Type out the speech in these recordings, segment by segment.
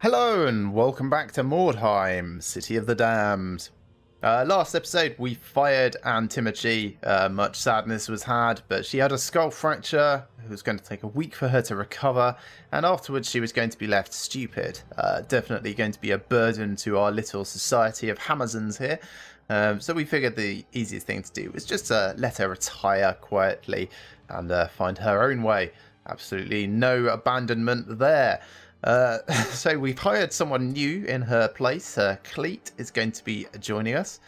Hello and welcome back to Mordheim, City of the Damned. Last episode we fired Timothy. Much sadness was had, but she had a skull fracture. It was going to take a week for her to recover, and afterwards she was going to be left stupid. Definitely going to be a burden to our little society of Hamazons here. So we figured the easiest thing to do was just let her retire quietly and find her own way. Absolutely no abandonment there. So we've hired someone new in her place. Cleet is going to be joining us.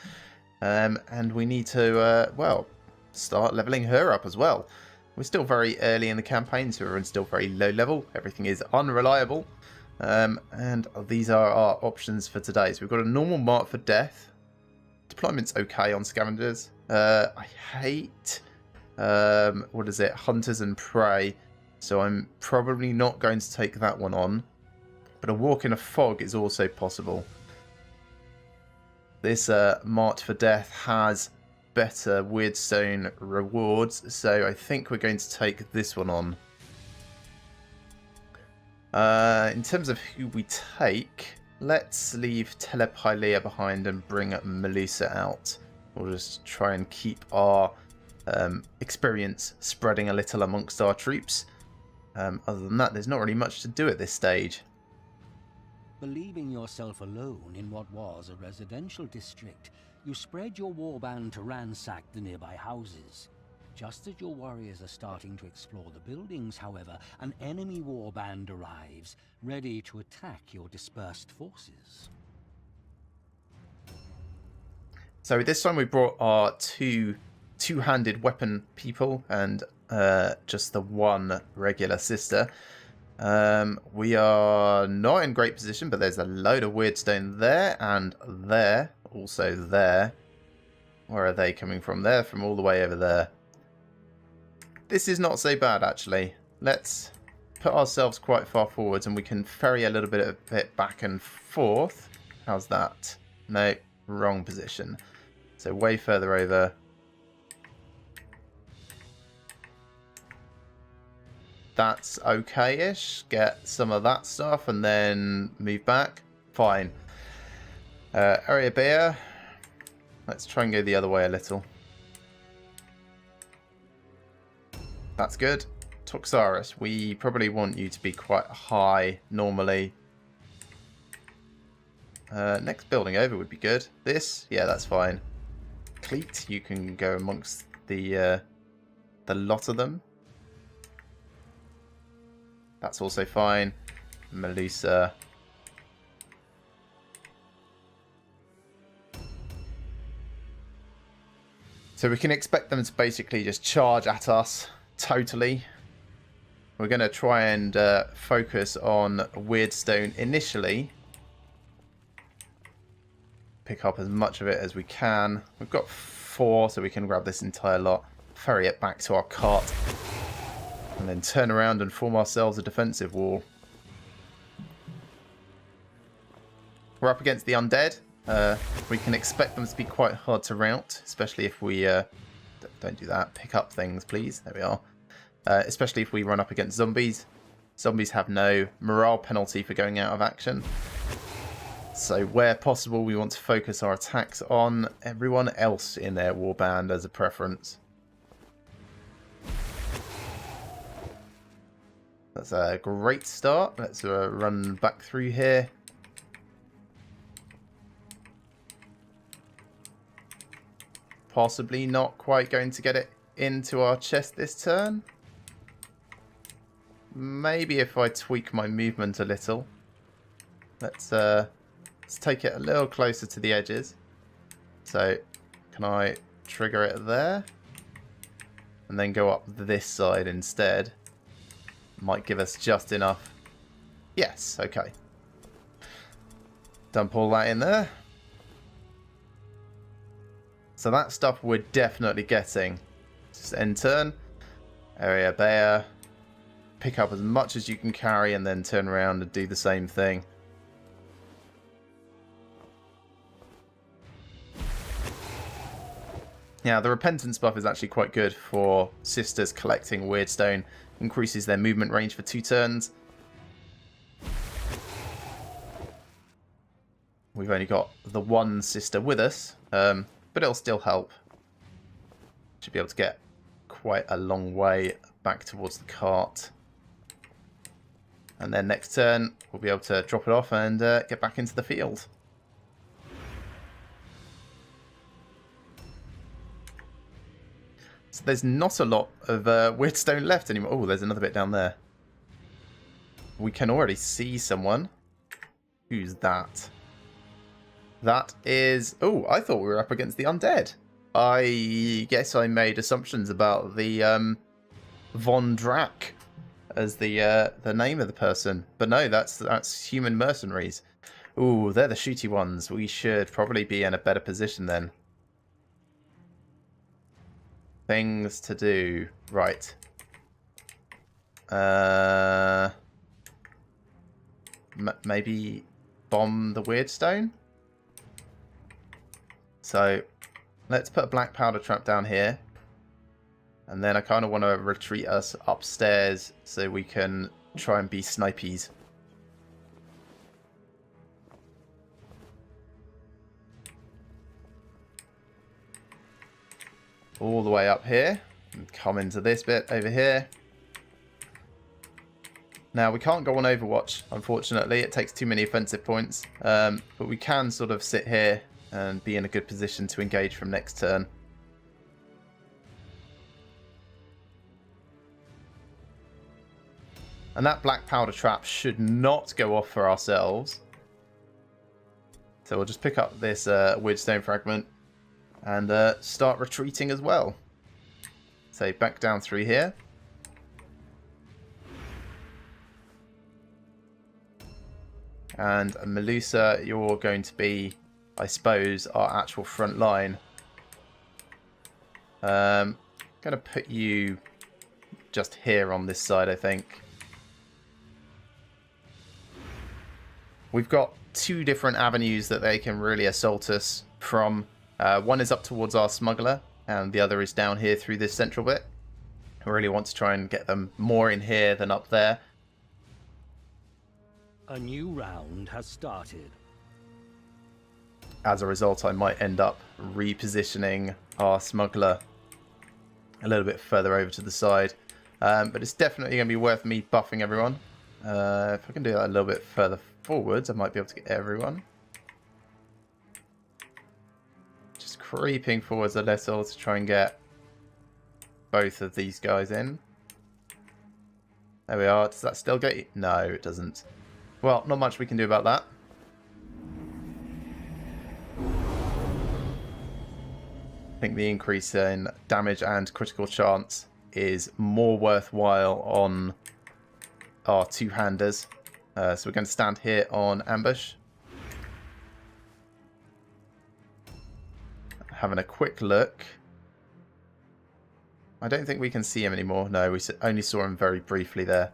And we need to, well, start leveling her up as well. We're still very early in the campaign, so we're still very low level. Everything is unreliable. And these are our options for today. So we've got a normal mark for death. Deployment's okay on scavengers. I hate, what is it, hunters and prey. So I'm probably not going to take that one on. But a walk in a fog is also possible. This Mart for Death has better Weirdstone rewards. So I think we're going to take this one on. In terms of who we take, let's leave Telepylea behind and bring Melusa out. We'll just try and keep our experience spreading a little amongst our troops. Other than that, there's not really much to do at this stage. Believing yourself alone in what was a residential district, you spread your warband to ransack the nearby houses. Just as your warriors are starting to explore the buildings, however, an enemy warband arrives, ready to attack your dispersed forces. So this time we brought our two-handed weapon people and just the one regular sister. We are not in great position, but there's a load of Weirdstone there and there, also there. Where are they coming from? They're from all the way over there. This is not so bad, actually. Let's put ourselves quite far forwards and we can ferry a little bit of it back and forth. How's that? No, wrong position. So way further over. That's okay-ish. Get some of that stuff and then move back. Fine. Area Beer. Let's try and go the other way a little. That's good. Toxaris, we probably want you to be quite high normally. Next building over would be good. This? Yeah, that's fine. Cleet, you can go amongst the lot of them. That's also fine. Melusa. So we can expect them to basically just charge at us totally. We're going to try and focus on Weirdstone initially. Pick up as much of it as we can. We've got 4, so we can grab this entire lot. Ferry it back to our cart. And then turn around and form ourselves a defensive wall. We're up against the Undead. We can expect them to be quite hard to rout, especially if we... don't do that. Pick up things, please. There we are. Especially if we run up against zombies. Zombies have no morale penalty for going out of action. So where possible, we want to focus our attacks on everyone else in their warband as a preference. That's a great start. Let's run back through here. Possibly not quite going to get it into our chest this turn. Maybe if I tweak my movement a little. Let's take it a little closer to the edges. So can I trigger it there? And then go up this side instead. Might give us just enough. Yes, okay. Dump all that in there. So that stuff we're definitely getting. Just end turn. Area Bear. Pick up as much as you can carry and then turn around and do the same thing. Now, the Repentance buff is actually quite good for sisters collecting Weirdstone. Increases their movement range for 2 turns. We've only got the one sister with us, but it'll still help. Should be able to get quite a long way back towards the cart. And then next turn, we'll be able to drop it off and get back into the field. So there's not a lot of Weirdstone left anymore. Oh, there's another bit down there. We can already see someone. Who's that? That is... Oh, I thought we were up against the Undead. I guess I made assumptions about the Von Drac as the name of the person. But no, that's human mercenaries. Ooh, they're the shooty ones. We should probably be in a better position then. Things to do. Right. Maybe bomb the Weirdstone? So, let's put a black powder trap down here. And then I kind of want to retreat us upstairs so we can try and be snipies. All the way up here. And come into this bit over here. Now, we can't go on Overwatch, unfortunately. It takes too many offensive points. But we can sort of sit here and be in a good position to engage from next turn. And that black powder trap should not go off for ourselves. So we'll just pick up this Weirdstone fragment and start retreating as well. So back down through here. And Melusa, you're going to be, I suppose, our actual front line. Going to put you just here on this side, I think. We've got two different avenues that they can really assault us from. One is up towards our smuggler, and the other is down here through this central bit. I really want to try and get them more in here than up there. A new round has started. As a result, I might end up repositioning our smuggler a little bit further over to the side. But it's definitely going to be worth me buffing everyone. If I can do that a little bit further forwards, I might be able to get everyone. Just creeping forwards a little to try and get both of these guys in. There we are. Does that still get you? No, it doesn't. Well, not much we can do about that. I think the increase in damage and critical chance is more worthwhile on our two-handers. So we're going to stand here on ambush. Having a quick look. I don't think we can see him anymore. No, we only saw him very briefly there.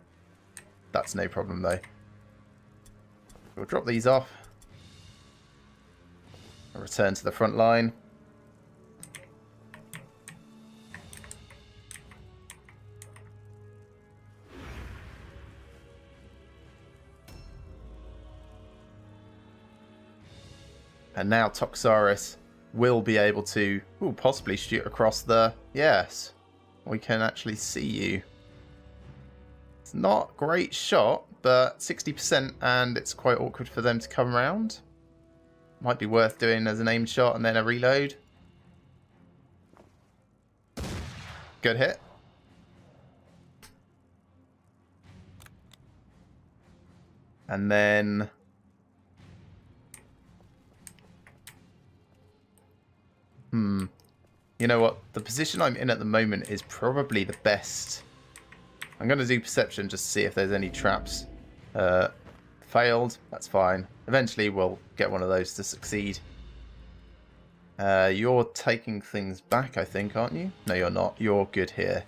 That's no problem though. We'll drop these off. I'll return to the front line. And now Toxaris will be able to possibly shoot across the... Yes, we can actually see you. It's not a great shot, but 60% and it's quite awkward for them to come around. Might be worth doing as an aimed shot and then a reload. Good hit. And then... You know what? The position I'm in at the moment is probably the best. I'm going to do perception just to see if there's any traps. Failed. That's fine. Eventually we'll get one of those to succeed. You're taking things back, I think, aren't you? No, you're not. You're good here.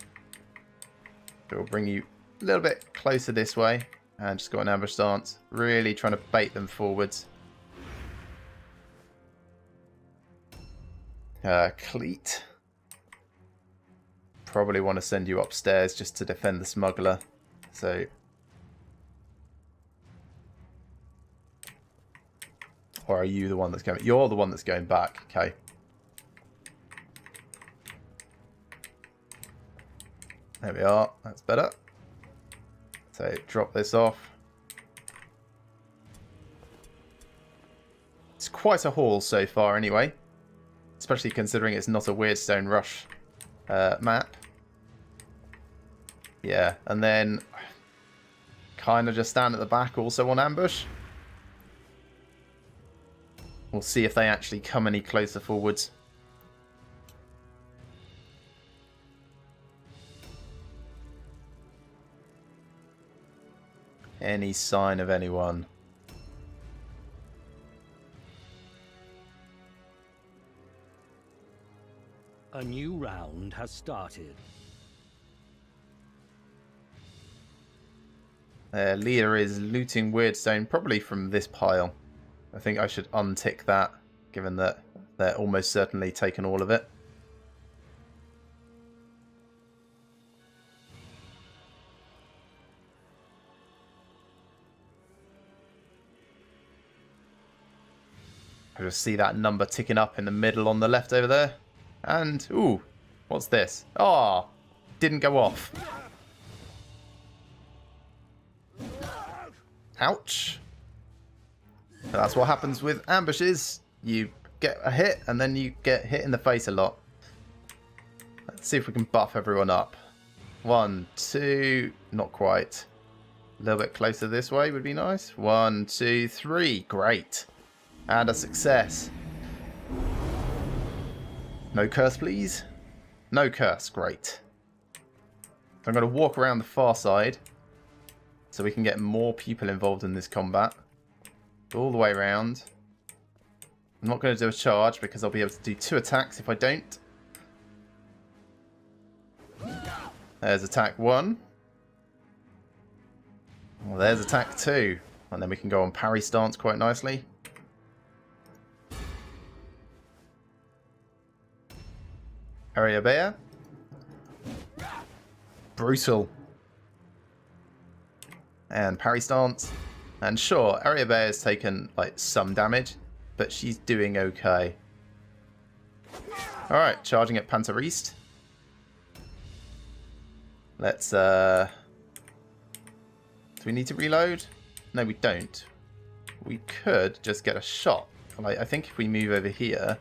So we'll bring you a little bit closer this way. And just go an ambush stance. Really trying to bait them forwards. Cleat. Probably want to send you upstairs just to defend the smuggler. So Or are you the one that's going... You're the one that's going back. Okay. There we are. That's better. So drop this off. It's quite a haul so far anyway. Especially considering it's not a Weirdstone Rush map. Yeah, and then kind of just stand at the back also on ambush. We'll see if they actually come any closer forwards. Any sign of anyone? A new round has started. Their leader is looting Weirdstone, probably from this pile. I think I should untick that, given that they're almost certainly taking all of it. I just see that number ticking up in the middle on the left over there. And, ooh, what's this? Ah, didn't go off. Ouch. So that's what happens with ambushes. You get a hit and then you get hit in the face a lot. Let's see if we can buff everyone up. 1, 2, not quite. A little bit closer this way would be nice. 1, 2, 3, great. And a success. No curse, please. No curse, great. I'm going to walk around the far side so we can get more people involved in this combat. All the way around. I'm not going to do a charge because I'll be able to do 2 attacks if I don't. There's attack 1. Well, there's attack 2. And then we can go on parry stance quite nicely. Area Bear. Brutal. And parry stance. And sure, Area Bear has taken like some damage, but she's doing okay. Alright, charging at Panther East. Let's do we need to reload? No, we don't. We could just get a shot. Like, I think if we move over here,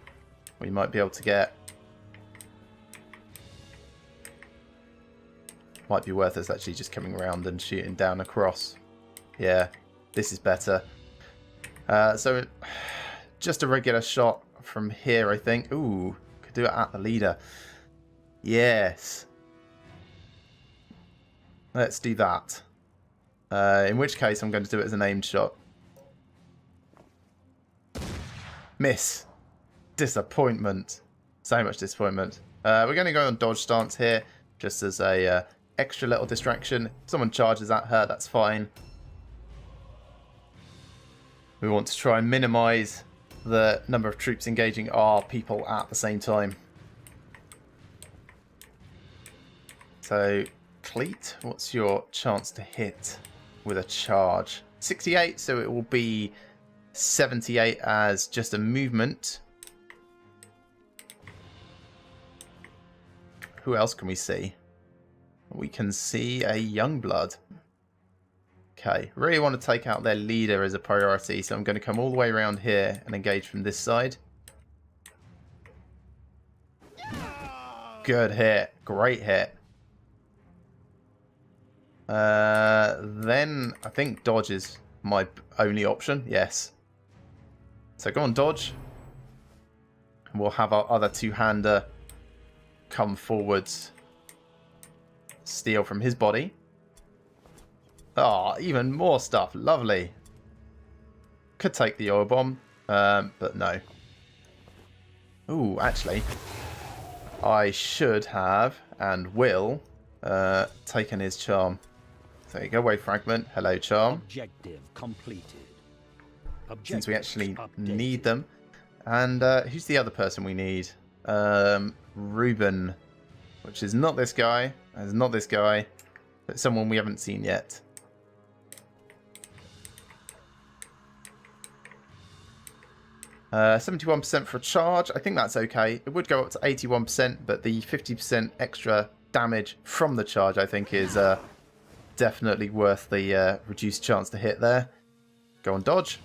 we might be able to get... Might be worth us actually just coming around and shooting down across. Yeah, this is better. So, just a regular shot from here, I think. Ooh, could do it at the leader. Yes. Let's do that. In which case, I'm going to do it as an aimed shot. Miss. Disappointment. So much disappointment. We're going to go on dodge stance here, just as a extra little distraction. If someone charges at her, that's fine. We want to try and minimize the number of troops engaging our people at the same time. So, Cleat, what's your chance to hit with a charge? 68, so it will be 78 as just a movement. Who else can we see? We can see a Youngblood. Okay, really want to take out their leader as a priority, so I'm going to come all the way around here and engage from this side. Good hit. Great hit. Then I think dodge is my only option. Yes. So go on dodge. And we'll have our other two-hander come forwards. Steal from his body. Ah, even more stuff. Lovely. Could take the oil bomb, but no. Ooh, actually, I should have and will taken his charm. So you go away, fragment. Hello, charm. Objective completed. Since we actually need them. And who's the other person we need? Reuben, which is not this guy. It's not this guy, but someone we haven't seen yet. 71% for a charge. I think that's okay. It would go up to 81%, but the 50% extra damage from the charge, I think, is definitely worth the reduced chance to hit there. Go on, dodge.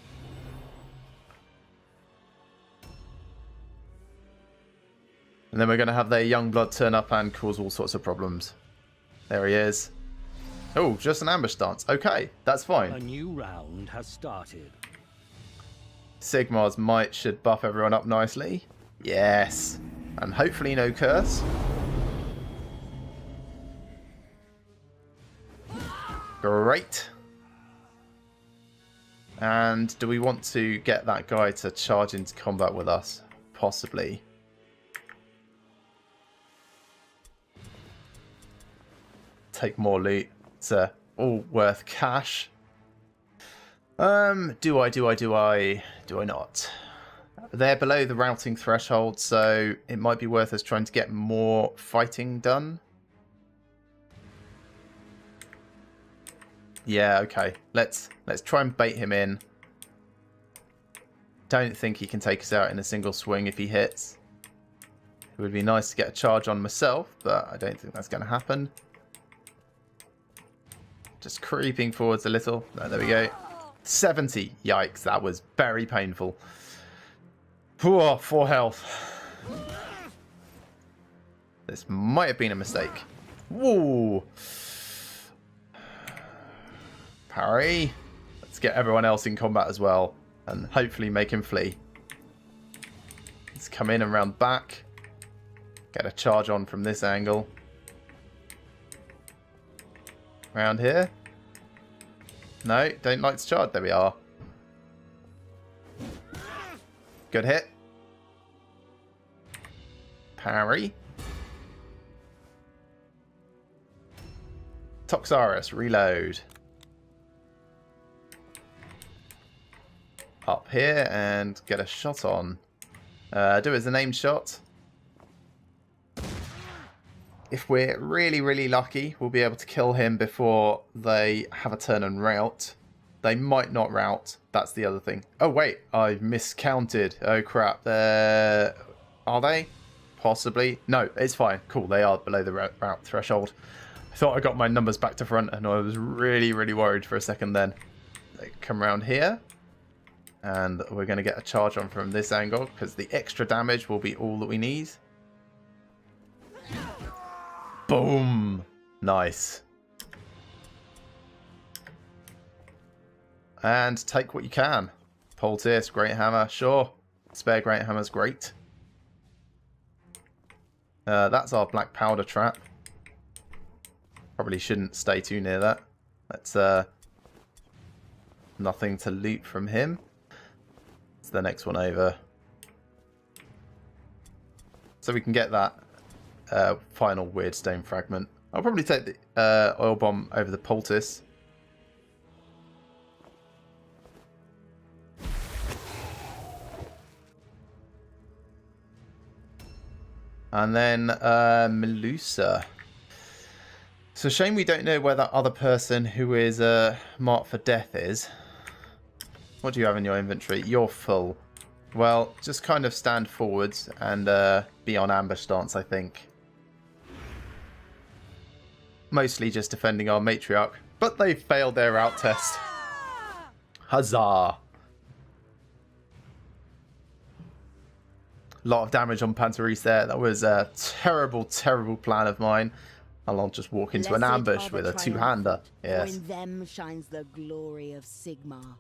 And then we're going to have their young blood turn up and cause all sorts of problems. There he is. Oh, just an ambush stance. Okay, that's fine. A new round has started. Sigmar's might should buff everyone up nicely. Yes. And hopefully no curse. Great. And do we want to get that guy to charge into combat with us? Possibly. Take more loot. It's all worth cash. Do I not? They're below the routing threshold, so it might be worth us trying to get more fighting done. Yeah, okay. Let's try and bait him in. Don't think he can take us out in a single swing if he hits. It would be nice to get a charge on myself, but I don't think that's going to happen. Just creeping forwards a little. Oh, there we go. 70. Yikes, that was very painful. Poor 4 health. This might have been a mistake. Whoa. Parry. Let's get everyone else in combat as well. And hopefully make him flee. Let's come in and round back. Get a charge on from this angle. Round here. No, don't like to charge. There we are. Good hit. Parry. Toxaris, reload. Up here and get a shot on. Do it as a named shot. If we're really, really lucky, we'll be able to kill him before they have a turn and rout. They might not rout. That's the other thing. Oh, wait. I've miscounted. Oh, crap. Are they? Possibly. No, it's fine. Cool. They are below the rout threshold. I thought I got my numbers back to front, and I was really, really worried for a second then. They come around here. And we're going to get a charge on from this angle, because the extra damage will be all that we need. Boom! Nice. And take what you can. Poultice, Great Hammer, sure. Spare Great Hammer's great. That's our black powder trap. Probably shouldn't stay too near that. That's nothing to loot from him. It's the next one over. So we can get that final weird stone fragment. I'll probably take the oil bomb over the poultice. And then Melusa. It's a shame we don't know where that other person who is marked for death is. What do you have in your inventory? You're full. Well, just kind of stand forwards and be on ambush stance, I think. Mostly just defending our matriarch. But they failed their rout test. Huzzah! A lot of damage on Panteris there. That was a terrible, terrible plan of mine. I'll just walk into an ambush with a two-hander. Yes. For in them shines the glory of Sigmar.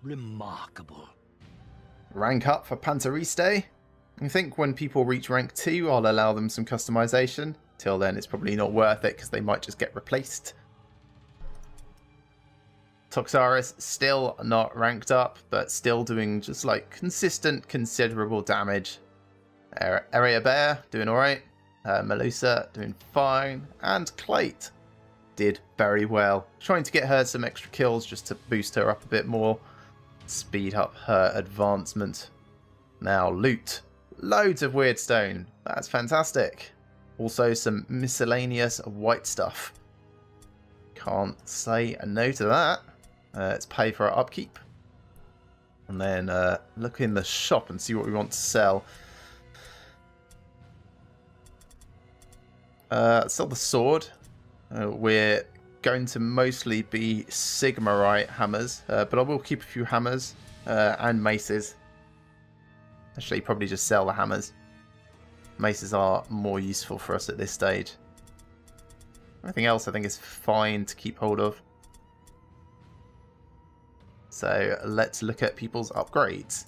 Remarkable. Rank up for Panteriste. I think when people reach rank 2, I'll allow them some customization. Till then, it's probably not worth it because they might just get replaced. Toxaris still not ranked up, but still doing just like consistent, considerable damage. Area Bear doing alright. Melusa doing fine. And Clate did very well. Trying to get her some extra kills just to boost her up a bit more. Speed up her advancement. Now loot. Loads of weird stone. That's fantastic. Also some miscellaneous white stuff. Can't say a no to that. Let's pay for our upkeep. And then look in the shop and see what we want to sell. Sell the sword. We're going to mostly be Sigmarite hammers, but I will keep a few hammers and maces. Actually, probably just sell the hammers. Maces are more useful for us at this stage. Everything else I think is fine to keep hold of. So let's look at people's upgrades.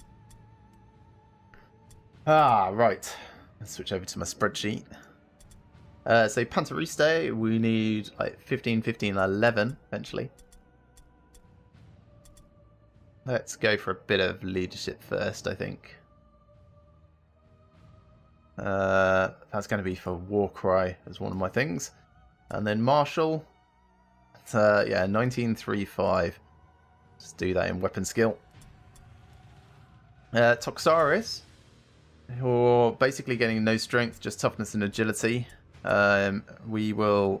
Right. Let's switch over to my spreadsheet. So Panteriste, we need like 15, 15, 11 eventually. Let's go for a bit of leadership first, I think. That's going to be for Warcry as one of my things. And then Marshal, yeah, 1935. Let's do that in weapon skill. Toxaris, you're basically getting no strength, just toughness and agility. We will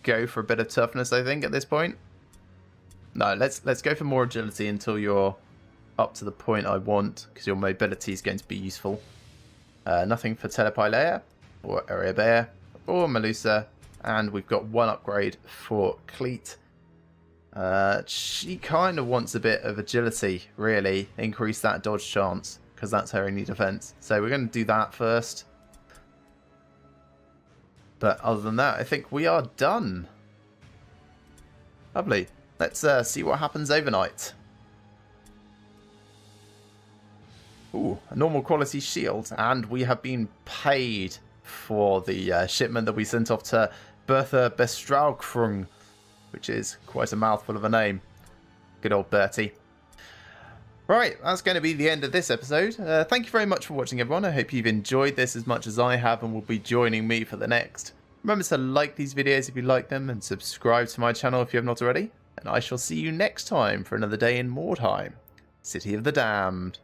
go for a bit of toughness, I think, at this point. No, let's go for more agility until you're up to the point I want, because your mobility is going to be useful. Nothing for Telepilea or Erebear or Melusa, and we've got one upgrade for Cleat. She kind of wants a bit of agility, really. Increase that dodge chance, because that's her only defense. So we're going to do that first. But other than that, I think we are done. Lovely. Let's see what happens overnight. Ooh, a normal quality shield. And we have been paid for the shipment that we sent off to Bertha Bestraukfrung, which is quite a mouthful of a name. Good old Bertie. Right, that's going to be the end of this episode. Thank you very much for watching, everyone. I hope you've enjoyed this as much as I have and will be joining me for the next. Remember to like these videos if you like them and subscribe to my channel if you have not already. And I shall see you next time for another day in Mordheim, City of the Damned.